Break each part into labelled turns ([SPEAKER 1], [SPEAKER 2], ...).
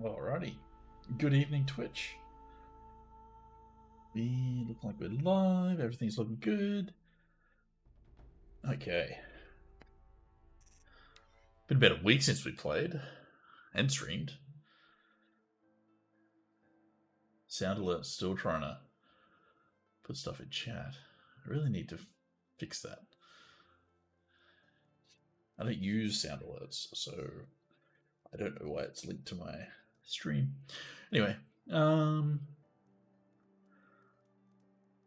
[SPEAKER 1] Alrighty. Good evening, Twitch. We look like we're live. Everything's looking good. Okay. Been about a week since we played and streamed. Sound alert still trying to put stuff in chat. I really need to fix that. I don't use sound alerts, so I don't know why it's linked to my stream. Anyway,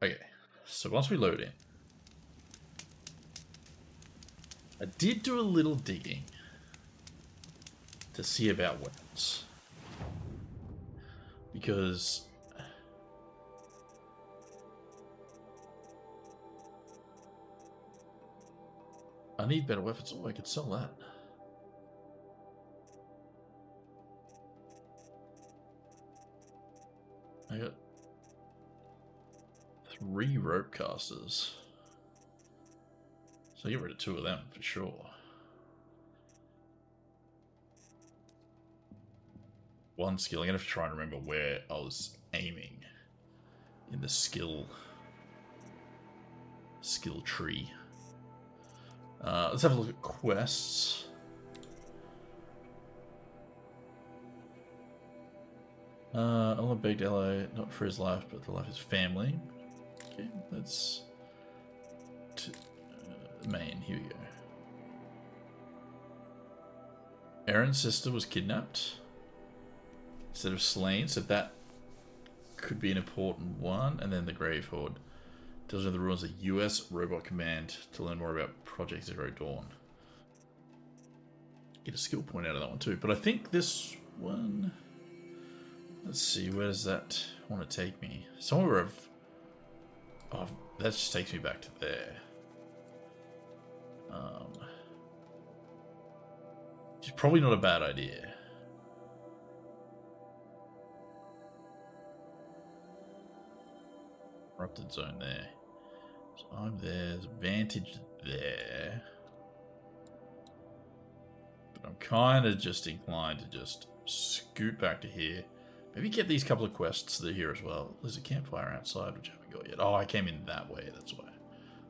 [SPEAKER 1] okay, so once we load in, I did do a little digging to see about weapons, because I need better weapons. Oh, I could sell that. I got 3 rope casters. So get rid of 2 of them for sure. 1 skill. I'm going to have to try and remember where I was aiming in the skill tree. Let's have a look at quests. Aloy begged Aloy not for his life, but the life of his family. Okay, that's main. Here we go. Aaron's sister was kidnapped instead of slain, so that could be an important one. And then the Grave Horde tells you the ruins of US Robot Command to learn more about Project Zero Dawn. Get a skill point out of that one too. But I think this one... Let's see, where does that want to take me? Somewhere of... Oh, that just takes me back to there. It's probably not a bad idea. Corrupted zone there. So I'm there, there's advantage there. But I'm kind of just inclined to just scoot back to here. Maybe get these couple of quests that are here as well. There's a campfire outside, which I haven't got yet. Oh, I came in that way, that's why.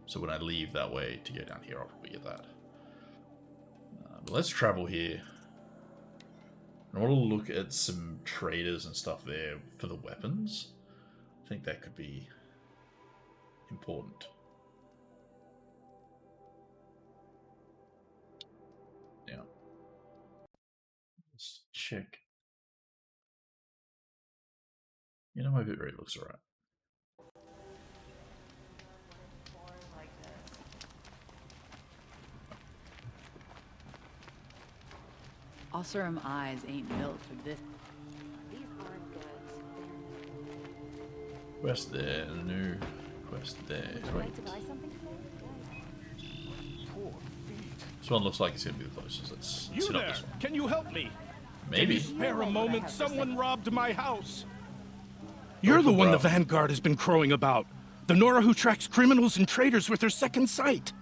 [SPEAKER 1] So when I leave that way to go down here, I'll probably get that. But let's travel here. I want to look at some traders and stuff there for the weapons. I think that could be important. Yeah. Let's check. You know, my bit rate looks alright.
[SPEAKER 2] Osram eyes ain't built for this.
[SPEAKER 3] These aren't good.
[SPEAKER 1] Quest there, a new quest there.
[SPEAKER 3] Would you like to buy something
[SPEAKER 1] This one looks like it's gonna be the closest. Let's
[SPEAKER 4] You
[SPEAKER 1] sit on
[SPEAKER 4] there?
[SPEAKER 1] this one.
[SPEAKER 4] Can you help me?
[SPEAKER 1] Maybe.
[SPEAKER 4] Can you spare a moment? Someone robbed my house.
[SPEAKER 5] You're the one the
[SPEAKER 1] problem.
[SPEAKER 5] Vanguard has been crowing about. The Nora who tracks criminals and traitors with her second sight.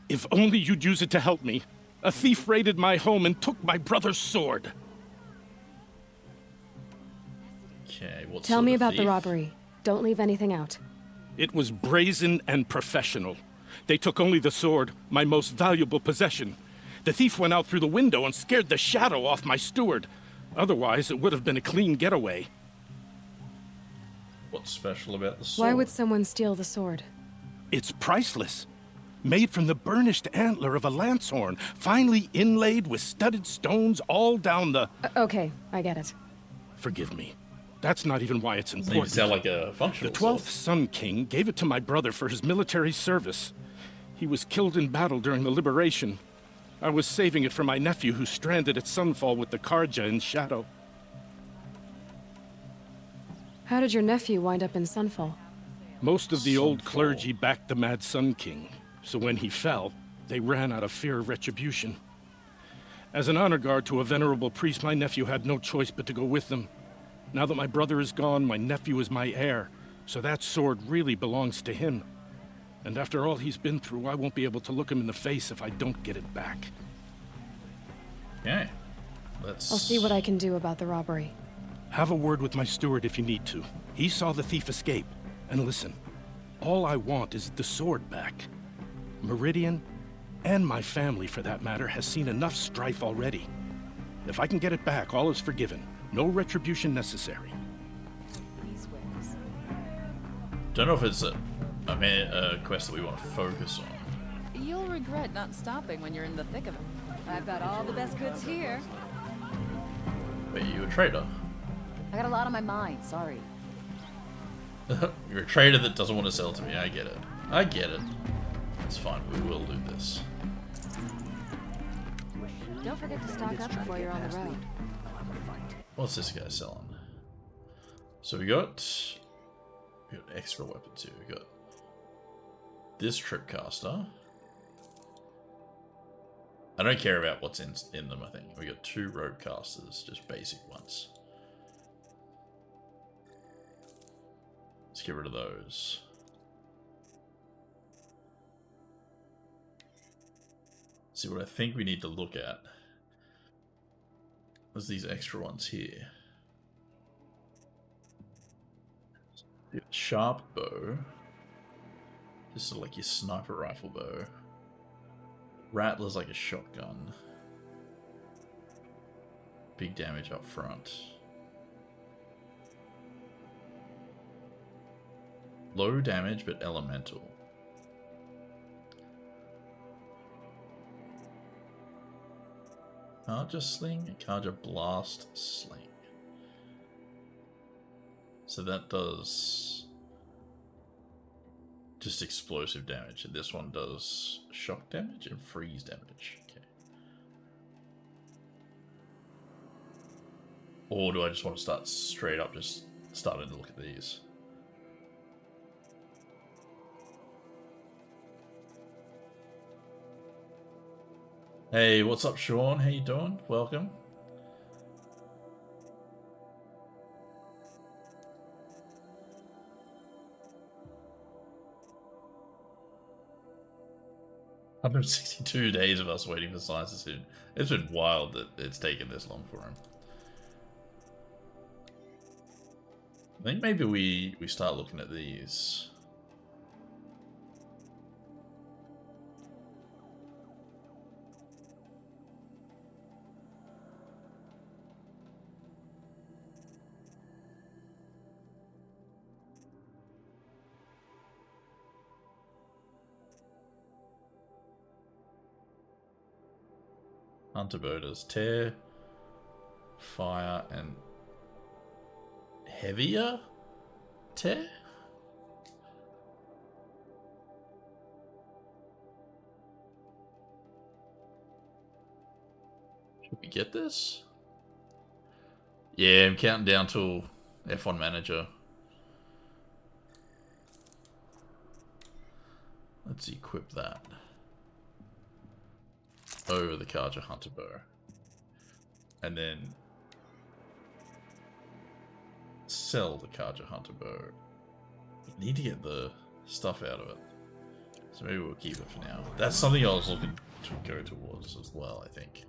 [SPEAKER 5] If only you'd use it to help me. A thief raided my home and took my brother's sword.
[SPEAKER 1] Okay, what
[SPEAKER 6] Tell
[SPEAKER 1] sort
[SPEAKER 6] me
[SPEAKER 1] of
[SPEAKER 6] about the
[SPEAKER 1] thief?
[SPEAKER 6] robbery. Don't leave anything out.
[SPEAKER 5] It was brazen and professional. They took only the sword, my most valuable possession. The thief went out through the window and scared the shadow off my steward. Otherwise, it would have been a clean getaway.
[SPEAKER 1] What's special about the sword?
[SPEAKER 6] Why would someone steal the sword?
[SPEAKER 5] It's priceless. Made from the burnished antler of a lancehorn, finely inlaid with studded stones all down the...
[SPEAKER 6] Okay, I get it.
[SPEAKER 5] Forgive me. That's not even why it's
[SPEAKER 1] Doesn't even
[SPEAKER 5] important.
[SPEAKER 1] sound like a functional
[SPEAKER 5] The
[SPEAKER 1] sword.
[SPEAKER 5] 12th Sun King gave it to my brother for his military service. He was killed in battle during the liberation. I was saving it for my nephew who's stranded at Sunfall with the Karja in Shadow.
[SPEAKER 6] How did your nephew wind up in Sunfall?
[SPEAKER 5] Most of the old
[SPEAKER 1] Sunfall.
[SPEAKER 5] clergy backed the Mad Sun King, so when he fell, they ran out of fear of retribution. As an honor guard to a venerable priest, my nephew had no choice but to go with them. Now that my brother is gone, my nephew is my heir, so that sword really belongs to him. And after all he's been through, I won't be able to look him in the face if I don't get it back.
[SPEAKER 1] Okay. Let's...
[SPEAKER 6] I'll see what I can do about the robbery.
[SPEAKER 5] Have a word with my steward if you need to. He saw the thief escape. And listen, all I want is the sword back. Meridian, and my family for that matter, has seen enough strife already. If I can get it back, all is forgiven. No retribution necessary.
[SPEAKER 3] These ways.
[SPEAKER 1] Don't know if it's a quest that we want to focus on.
[SPEAKER 2] You'll regret not stopping when you're in the thick of it. I've got all the best goods here.
[SPEAKER 1] Wait, you a trader?
[SPEAKER 3] I got a lot on my mind, sorry.
[SPEAKER 1] You're a trader that doesn't want to sell to me. I get it. I get it. It's fine. We will do this.
[SPEAKER 3] Don't forget to stock up before you're on the road.
[SPEAKER 1] What's this guy selling? So we got extra weapons here. We got this tripcaster. I don't care about what's in them, I think. We got 2 rope casters, just basic ones. Let's get rid of those. See what I think we need to look at. There's these extra ones here. Sharp bow. This is like your sniper rifle bow. Rattler's like a shotgun. Big damage up front. Low damage but elemental. Charger sling, charger blast sling. So that does just explosive damage. And this one does shock damage and freeze damage. Okay. Or do I just want to start straight up, just starting to look at these? Hey, what's up, Sean? How you doing? Welcome. $162 days of us waiting for science decision. It's been wild that it's taken this long for him. I think maybe we start looking at these. Hunter bow does tear, fire, and heavier tear? Should we get this? Yeah, I'm counting down till F1 Manager. Let's equip that. Over the Carja Hunter bow. And then sell the Carja Hunter bow. We need to get the stuff out of it. So maybe we'll keep it for now. That's something I was looking to go towards as well, I think.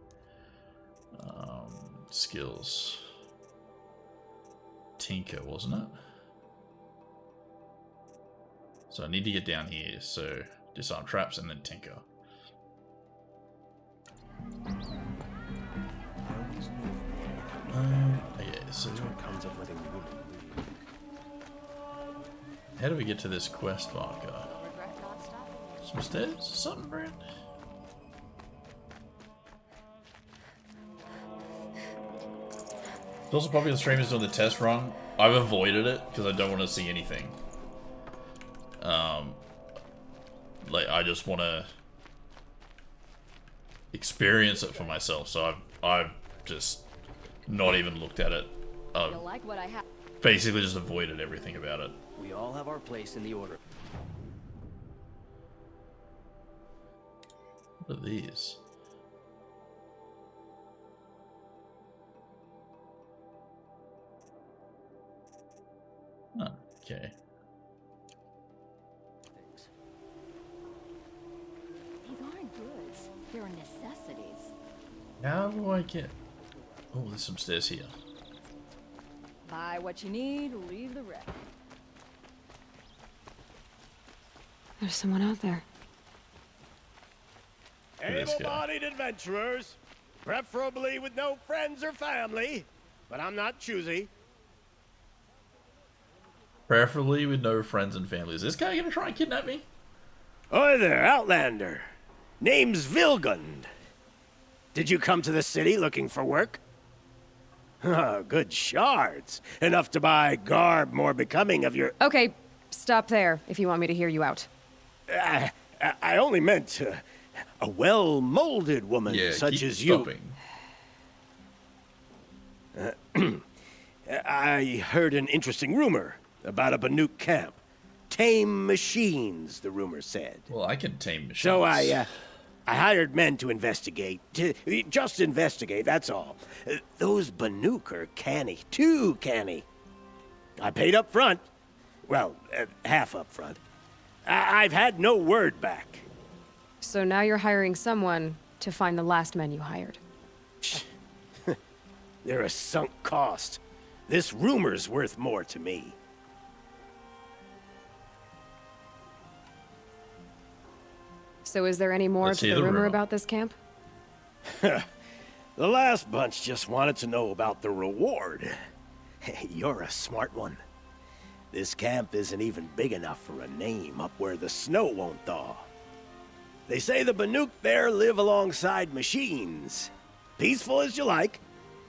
[SPEAKER 1] Skills. Tinker, wasn't it? So I need to get down here, so disarm traps and then tinker. Okay, so how do we get to this quest marker? Some stairs or something, Brent? It's also probably the streamers doing the test run. I've avoided it because I don't want to see anything. Like I just want to experience it for myself, so I've just not even looked at it.
[SPEAKER 3] You'll like what I have.
[SPEAKER 1] Basically just avoided everything about it.
[SPEAKER 7] We all have our place in the order.
[SPEAKER 1] What are these? Oh, okay.
[SPEAKER 3] These aren't goods. They're necessities.
[SPEAKER 1] How do I get... Oh, there's some stairs here.
[SPEAKER 2] Buy what you need, leave the rest.
[SPEAKER 6] There's someone out there.
[SPEAKER 1] at this guy.
[SPEAKER 4] Able-bodied adventurers, preferably with no friends or family, but I'm not choosy.
[SPEAKER 1] Preferably with no friends and family. Is this guy gonna try and kidnap me?
[SPEAKER 4] Oi there, Outlander. Name's Vilgund. Did you come to the city looking for work? Good shards. Enough to buy garb more becoming of your...
[SPEAKER 6] Okay, stop there if you want me to hear you out.
[SPEAKER 4] I only meant a well-molded woman
[SPEAKER 1] Yeah,
[SPEAKER 4] such
[SPEAKER 1] keep
[SPEAKER 4] as you.
[SPEAKER 1] stopping.
[SPEAKER 4] I heard an interesting rumor about a Banuk camp. Tame machines, the rumor said.
[SPEAKER 1] Well, I can tame machines.
[SPEAKER 4] So I hired men to investigate. Just investigate, that's all. Those Banuk are canny. Too canny. I paid up front. Well, half up front. I've had no word back.
[SPEAKER 6] So now you're hiring someone to find the last men you hired.
[SPEAKER 4] They're a sunk cost. This rumor's worth more to me.
[SPEAKER 6] So is there any more
[SPEAKER 1] Let's
[SPEAKER 6] to
[SPEAKER 1] hear
[SPEAKER 6] the
[SPEAKER 1] the
[SPEAKER 6] rumor
[SPEAKER 1] rumor.
[SPEAKER 6] about this camp?
[SPEAKER 4] The last bunch just wanted to know about the reward. You're a smart one. This camp isn't even big enough for a name up where the snow won't thaw. They say the Banuk there live alongside machines. Peaceful as you like.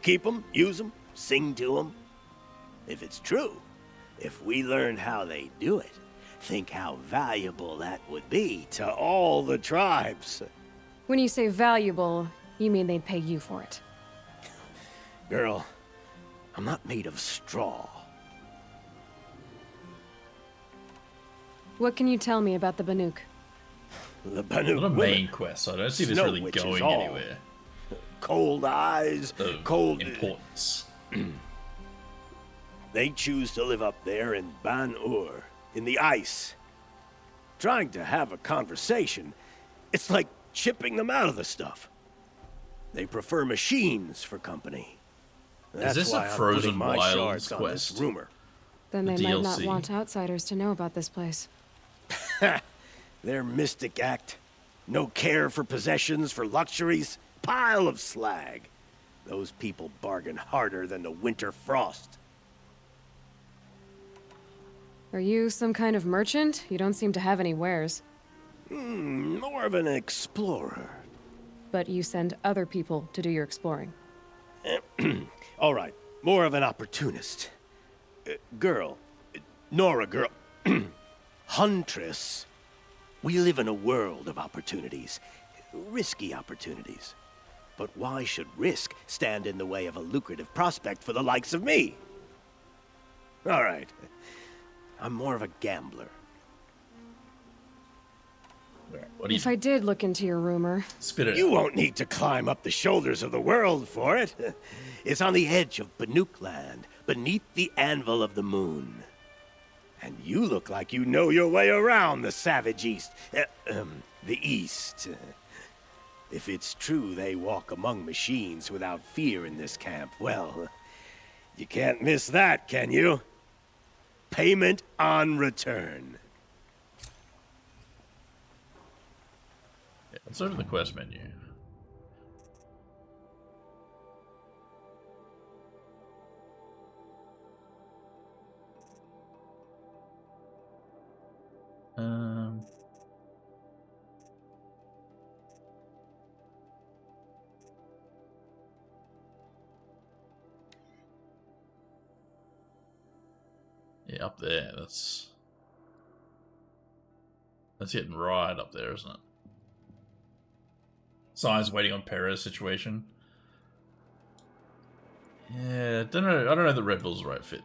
[SPEAKER 4] Keep 'em, use 'em, sing to 'em. If it's true, if we learned how they do it, think how valuable that would be to all the tribes.
[SPEAKER 6] When you say valuable, you mean they'd pay you for it.
[SPEAKER 4] Girl, I'm not made of straw.
[SPEAKER 6] What can you tell me about the Banuk?
[SPEAKER 4] The Banuk
[SPEAKER 1] Not a
[SPEAKER 4] women,
[SPEAKER 1] main quest, so I don't see this
[SPEAKER 4] Snow
[SPEAKER 1] really
[SPEAKER 4] Witch is
[SPEAKER 1] going
[SPEAKER 4] all.
[SPEAKER 1] anywhere.
[SPEAKER 4] cold eyes,
[SPEAKER 1] Of
[SPEAKER 4] cold...
[SPEAKER 1] importance.
[SPEAKER 4] They choose to live up there in Ban-Ur, in the ice. Trying to have a conversation, it's like chipping them out of the stuff. They prefer machines for company. That's
[SPEAKER 1] this a
[SPEAKER 4] why I'm
[SPEAKER 1] Frozen
[SPEAKER 4] putting my
[SPEAKER 1] Wilds
[SPEAKER 4] shards on this
[SPEAKER 1] quest?
[SPEAKER 4] rumor.
[SPEAKER 6] Then
[SPEAKER 1] The
[SPEAKER 6] they might not
[SPEAKER 1] DLC.
[SPEAKER 6] want outsiders to know about this place.
[SPEAKER 4] Their mystic act. No care for possessions, for luxuries. Pile of slag. Those people bargain harder than the winter frost.
[SPEAKER 6] Are you some kind of merchant? You don't seem to have any wares.
[SPEAKER 4] More of an explorer.
[SPEAKER 6] But you send other people to do your exploring.
[SPEAKER 4] All right, more of an opportunist. Girl. Nora, girl. Huntress. We live in a world of opportunities. Risky opportunities. But why should risk stand in the way of a lucrative prospect for the likes of me? All right. I'm more of a gambler.
[SPEAKER 1] What do you
[SPEAKER 6] If I did look into your rumor,
[SPEAKER 1] spit it
[SPEAKER 4] You
[SPEAKER 1] out?
[SPEAKER 4] won't need to climb up the shoulders of the world for it. It's on the edge of Banuk land, beneath the anvil of the moon. And you look like you know your way around the savage east. The east. If it's true they walk among machines without fear in this camp, well, you can't miss that, can you? Payment on return.
[SPEAKER 1] Yeah, let's open the quest menu. Yeah, up there. That's getting right up there, isn't it? Signs waiting on Perez situation. Yeah, I don't know that Red Bull's the right fit.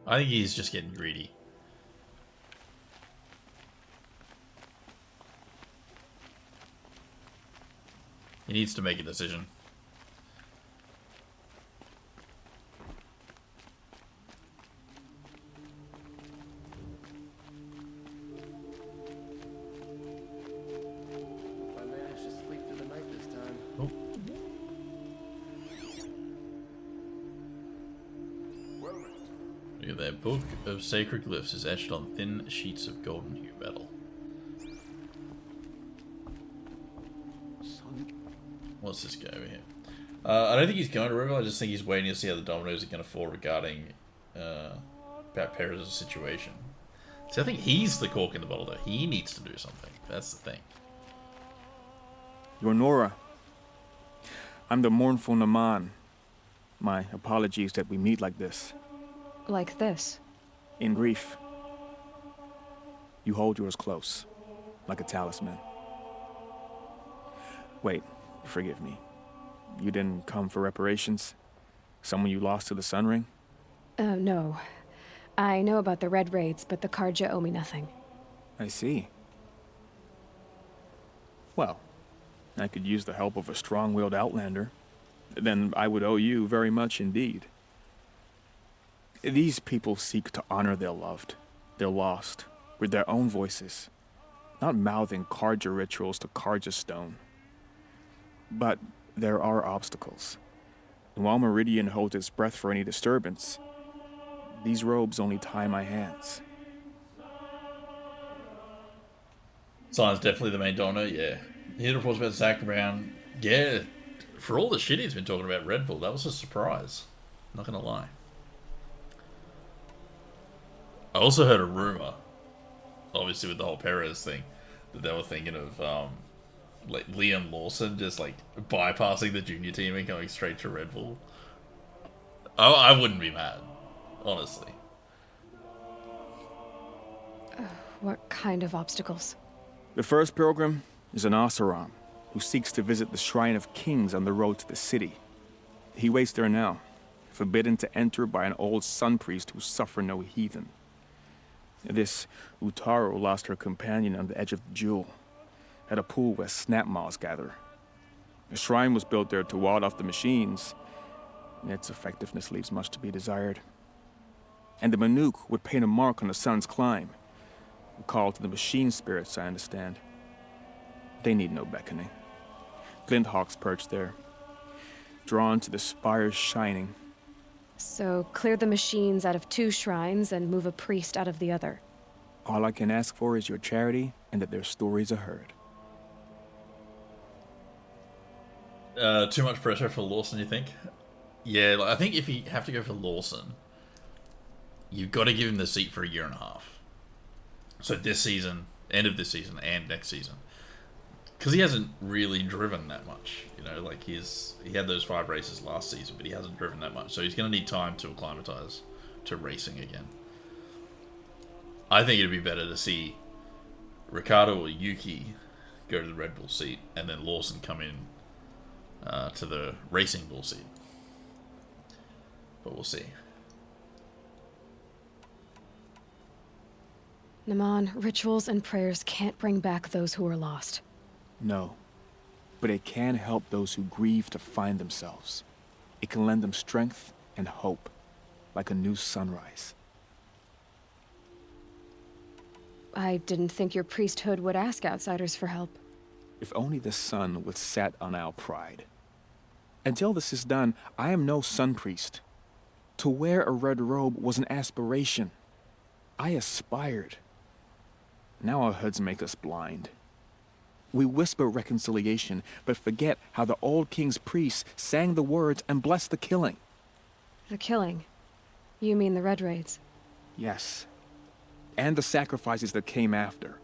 [SPEAKER 1] I think he's just getting greedy. He needs to make a decision.
[SPEAKER 7] I managed to sleep through the night this time.
[SPEAKER 1] Oh, Look at that. Book of Sacred Glyphs is etched on thin sheets of golden hue metal. What's this guy over here? I don't think he's going to River. I just think he's waiting to see how the dominoes are going to fall regarding Pat Perez's situation. See, I think he's the cork in the bottle, though. He needs to do something. That's the thing.
[SPEAKER 8] You're Nora. I'm the mournful Naman. My apologies that we meet like this.
[SPEAKER 6] Like this.
[SPEAKER 8] In grief. You hold yours close, like a talisman. Wait, forgive me. You didn't come for reparations? Someone you lost to the Sun Ring?
[SPEAKER 6] No. I know about the Red Raids, but the Karja owe me nothing.
[SPEAKER 8] I see. Well, I could use the help of a strong-willed outlander. Then I would owe you very much indeed. These people seek to honor their loved, their lost, with their own voices, not mouthing Karja rituals to Karja stone. But there are obstacles. And while Meridian holds its breath for any disturbance, these robes only tie my hands.
[SPEAKER 1] Sign's definitely the main donor, yeah. He reports about Zach Brown. Yeah, for all the shit he's been talking about Red Bull, that was a surprise. Not gonna lie. I also heard a rumor, obviously with the whole Perez thing, that they were thinking of like Liam Lawson just like bypassing the junior team and going straight to Red Bull. I wouldn't be mad, honestly.
[SPEAKER 6] What kind of obstacles?
[SPEAKER 8] The first pilgrim is an Oseram who seeks to visit the Shrine of Kings on the road to the city. He waits there now, forbidden to enter by an old sun priest who suffer no heathen. This Utaru lost her companion on the edge of the jewel, at a pool where snap moths gather. The shrine was built there to ward off the machines, and its effectiveness leaves much to be desired. And the Manuk would paint a mark on the sun's climb, a call to the machine spirits, I understand. They need no beckoning. Glinthawks perch there, drawn to the spire's shining.
[SPEAKER 6] So clear the machines out of 2 shrines and move a priest out of the other.
[SPEAKER 8] All I can ask for is your charity and that their stories are heard.
[SPEAKER 1] Too much pressure for Lawson, you think? Yeah, like, I think if you have to go for Lawson, you've got to give him the seat for a year and a half. So this season, end of this season, and next season. Because he hasn't really driven that much. You know, like he had those 5 races last season, but he hasn't driven that much. So he's going to need time to acclimatize to racing again. I think it'd be better to see Ricardo or Yuki go to the Red Bull seat, and then Lawson come in to the Racing Bull seat. But we'll see.
[SPEAKER 6] Naman, rituals and prayers can't bring back those who are lost.
[SPEAKER 8] No, but it can help those who grieve to find themselves. It can lend them strength and hope, like a new sunrise.
[SPEAKER 6] I didn't think your priesthood would ask outsiders for help.
[SPEAKER 8] If only the sun would set on our pride. Until this is done, I am no sun priest. To wear a red robe was an aspiration. I aspired. Now our hoods make us blind. We whisper reconciliation, but forget how the old king's priests sang the words and blessed the killing.
[SPEAKER 6] The killing? You mean the Red Raids?
[SPEAKER 8] Yes. And the sacrifices that came after.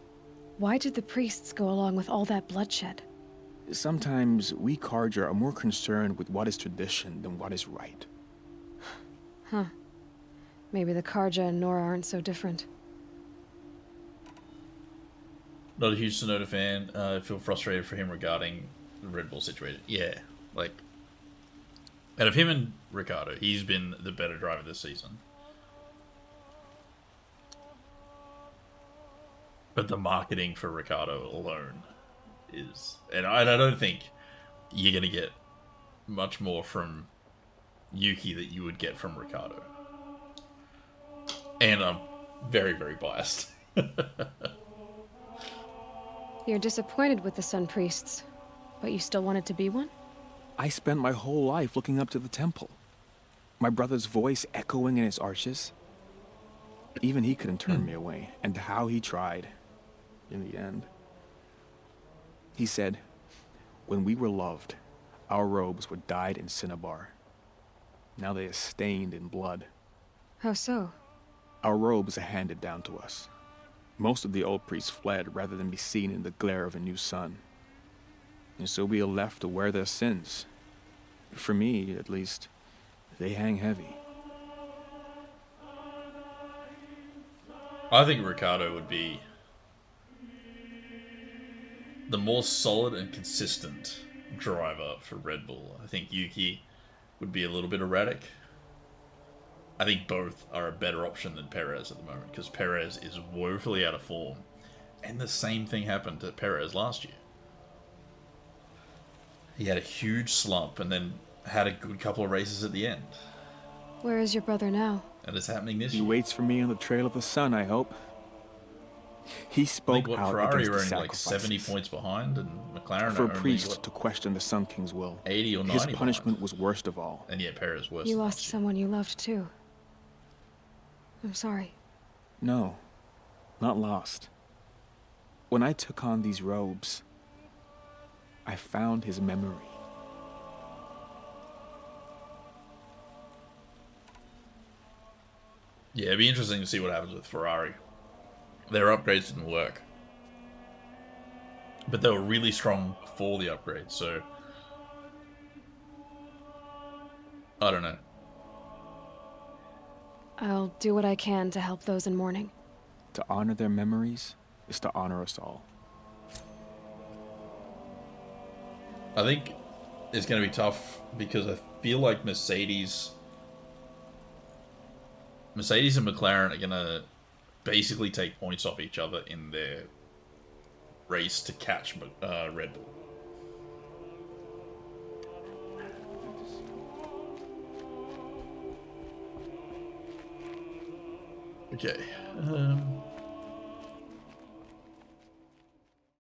[SPEAKER 6] Why did the priests go along with all that bloodshed?
[SPEAKER 8] Sometimes we Karja are more concerned with what is tradition than what is right.
[SPEAKER 6] Huh. Maybe the Karja and Nora aren't so different.
[SPEAKER 1] Not a huge Sonoda fan. I feel frustrated for him regarding the Red Bull situation. Yeah, like, out of him and Ricardo, he's been the better driver this season. But the marketing for Ricardo alone is... And I don't think you're going to get much more from Yuki that you would get from Ricardo. And I'm very, very biased.
[SPEAKER 6] You're disappointed with the Sun Priests, but you still wanted to be one?
[SPEAKER 8] I spent my whole life looking up to the temple. My brother's voice echoing in its arches. Even he couldn't turn me away, and how he tried. In the end. He said, when we were loved, our robes were dyed in cinnabar. Now they are stained in blood.
[SPEAKER 6] How so?
[SPEAKER 8] Our robes are handed down to us. Most of the old priests fled rather than be seen in the glare of a new sun. And so we are left to wear their sins. For me, at least, they hang heavy.
[SPEAKER 1] I think Ricardo would be the more solid and consistent driver for Red Bull. I think Yuki would be a little bit erratic. I think both are a better option than Perez at the moment, because Perez is woefully out of form. And the same thing happened to Perez last year. He had a huge slump and then had a good couple of races at the end.
[SPEAKER 6] Where is your brother now?
[SPEAKER 1] And it's happening this
[SPEAKER 8] He
[SPEAKER 1] year.
[SPEAKER 8] waits for me on the trail of the sun, I hope. He
[SPEAKER 1] I
[SPEAKER 8] spoke
[SPEAKER 1] think
[SPEAKER 8] out
[SPEAKER 1] Ferrari
[SPEAKER 8] against
[SPEAKER 1] were
[SPEAKER 8] the
[SPEAKER 1] only like 70
[SPEAKER 8] sacrifices.
[SPEAKER 1] points behind, and McLaren
[SPEAKER 8] For
[SPEAKER 1] are
[SPEAKER 8] a
[SPEAKER 1] only
[SPEAKER 8] priest
[SPEAKER 1] what,
[SPEAKER 8] to question the Sun King's will,
[SPEAKER 1] 80 or 90
[SPEAKER 8] his punishment
[SPEAKER 1] behind.
[SPEAKER 8] was worst of all.
[SPEAKER 1] And yet Perez worse.
[SPEAKER 6] You
[SPEAKER 1] than
[SPEAKER 6] lost
[SPEAKER 1] last year.
[SPEAKER 6] someone you loved too. I'm sorry.
[SPEAKER 8] No, not lost. When I took on these robes, I found his memory.
[SPEAKER 1] Yeah, it'd be interesting to see what happens with Ferrari. Their upgrades didn't work. But they were really strong before the upgrade, so... I don't know.
[SPEAKER 6] I'll do what I can to help those in mourning.
[SPEAKER 8] To honor their memories is to honor us all.
[SPEAKER 1] I think it's going to be tough because I feel like Mercedes and McLaren are going to basically take points off each other in their race to catch Red Bull. Okay.